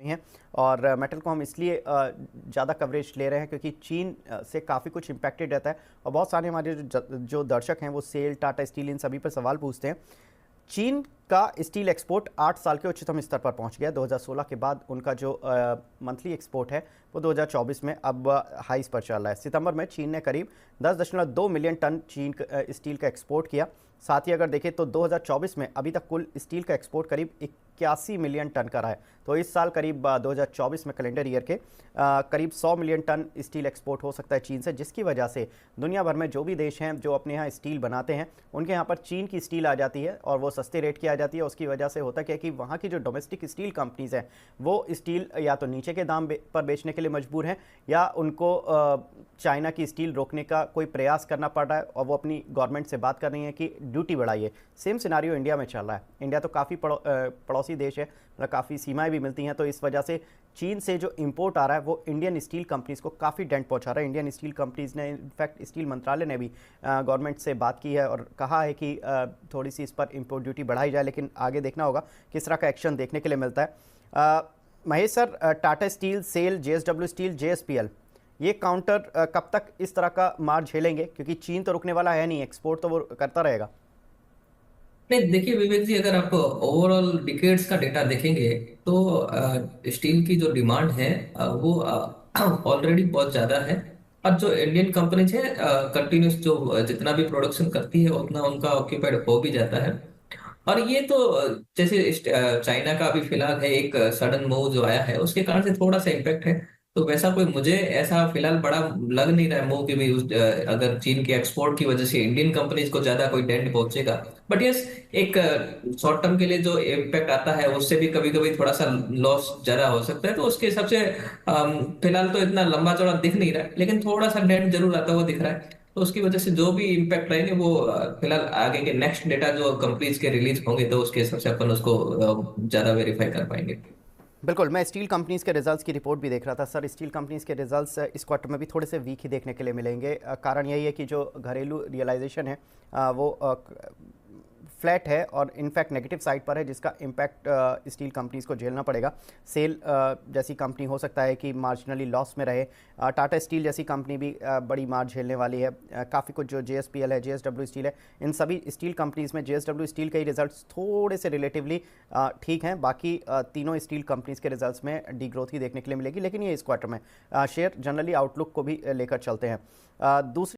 हैं। और मेटल को हम इसलिए ज़्यादा कवरेज ले रहे हैं क्योंकि चीन से काफ़ी कुछ इम्पैक्टेड रहता है। और बहुत सारे हमारे जो दर्शक हैं वो सेल, टाटा स्टील, इन सभी पर सवाल पूछते हैं। चीन का स्टील एक्सपोर्ट 8 साल के उच्चतम स्तर पर पहुंच गया। 2016 के बाद उनका जो मंथली एक्सपोर्ट है वो 2024 में अब हाईस पर चल रहा है। सितंबर में चीन ने करीब 10.2 मिलियन टन स्टील का एक्सपोर्ट किया। साथ ही अगर देखें तो 2024 में अभी तक कुल स्टील का एक्सपोर्ट करीब 81 मिलियन टन का रहा है। तो इस साल करीब 2024 में कैलेंडर ईयर के करीब 100 मिलियन टन स्टील एक्सपोर्ट हो सकता है चीन से, जिसकी वजह से दुनिया भर में जो भी देश हैं जो अपने यहाँ स्टील बनाते हैं उनके यहाँ पर चीन की स्टील आ जाती है और वो सस्ते रेट की आ जाती है। उसकी वजह से होता क्या है कि वहाँ की जो डोमेस्टिक स्टील कंपनीज़ हैं वो स्टील या तो नीचे के दाम पर बेचने के लिए मजबूर हैं या उनको चाइना की स्टील रोकने का कोई प्रयास करना पड़ रहा है और वो अपनी गवर्नमेंट से बात कर रही है कि ड्यूटी बढ़ाइए। सेम सिनारियो इंडिया में चल रहा है। इंडिया तो काफ़ी पड़ोसी देश है, मतलब काफ़ी सीमाएं भी मिलती हैं। तो इस वजह से चीन से जो इंपोर्ट आ रहा है वो इंडियन स्टील कंपनीज़ को काफ़ी डेंट पहुंचा रहा है। इंडियन स्टील कंपनीज़ ने, इनफैक्ट स्टील मंत्रालय ने भी गवर्नमेंट से बात की है और कहा है कि थोड़ी सी इस पर इंपोर्ट ड्यूटी बढ़ाई जाए, लेकिन आगे देखना होगा किस तरह का एक्शन देखने के लिए मिलता है। Mahesh sir, Tata steel, SAIL, JSW steel, JSPL, ये काउंटर कब तक इस तरह का मार झेलेंगे? क्योंकि चीन तो रुकने वाला है नहीं, एक्सपोर्ट तो वो करता रहेगा। नहीं, देखिए विवेक जी, अगर आप ओवरऑल डिकेड्स का डेटा देखेंगे तो स्टील की जो डिमांड है वो ऑलरेडी बहुत ज़्यादा है। और जो इंडियन कंपनीज है कंटिन्यूस जो जितना भी प्रोडक्शन करती है उतना उनका ऑक्यूपाइड हो भी जाता है। और ये तो जैसे चाइना का अभी फिलहाल है एक सडन मूव जो आया है उसके कारण से थोड़ा सा इम्पेक्ट है। तो वैसा कोई मुझे ऐसा फिलहाल बड़ा लग नहीं रहा है मूव कि भी अगर चीन के एक्सपोर्ट की वजह से इंडियन कंपनीज को ज्यादा कोई डेंट पहुंचेगा। बट यस, एक शॉर्ट टर्म के लिए जो इम्पैक्ट आता है उससे भी कभी कभी थोड़ा सा लॉस ज्यादा हो सकता है। तो उसके हिसाब से फिलहाल तो इतना लंबा चौड़ा दिख नहीं रहा है, लेकिन थोड़ा सा डेंट जरूर आता हुआ दिख रहा है। तो उसकी वजह से जो भी इम्पैक्ट रहेंगे वो फिलहाल आगे के नेक्स्ट डेटा जो कंपनीज के रिलीज होंगे तो उसके हिसाब से अपन उसको ज्यादा वेरीफाई कर पाएंगे। बिल्कुल, मैं स्टील कंपनीज़ के रिजल्ट्स की रिपोर्ट भी देख रहा था सर। स्टील कंपनीज़ के रिजल्ट्स इस क्वार्टर में भी थोड़े से वीक ही देखने के लिए मिलेंगे। कारण यही है कि जो घरेलू रियलाइजेशन है वो फ्लैट है और इनफैक्ट नेगेटिव साइड पर है, जिसका इम्पैक्ट स्टील कंपनीज़ को झेलना पड़ेगा। सेल जैसी कंपनी हो सकता है कि मार्जिनली लॉस में रहे। टाटा स्टील जैसी कंपनी भी बड़ी मार झेलने वाली है। काफ़ी कुछ जो जेएसपीएल है, जेएसडब्ल्यू स्टील है, इन सभी स्टील कंपनीज़ में जेएसडब्ल्यू स्टील के रिजल्ट्स थोड़े से रिलेटिवली ठीक हैं। बाकी तीनों स्टील कंपनीज़ के रिजल्ट्स में डी ग्रोथ ही देखने के लिए मिलेगी, लेकिन ये इस क्वार्टर में शेयर जनरली आउटलुक को भी लेकर चलते हैं। दूसरी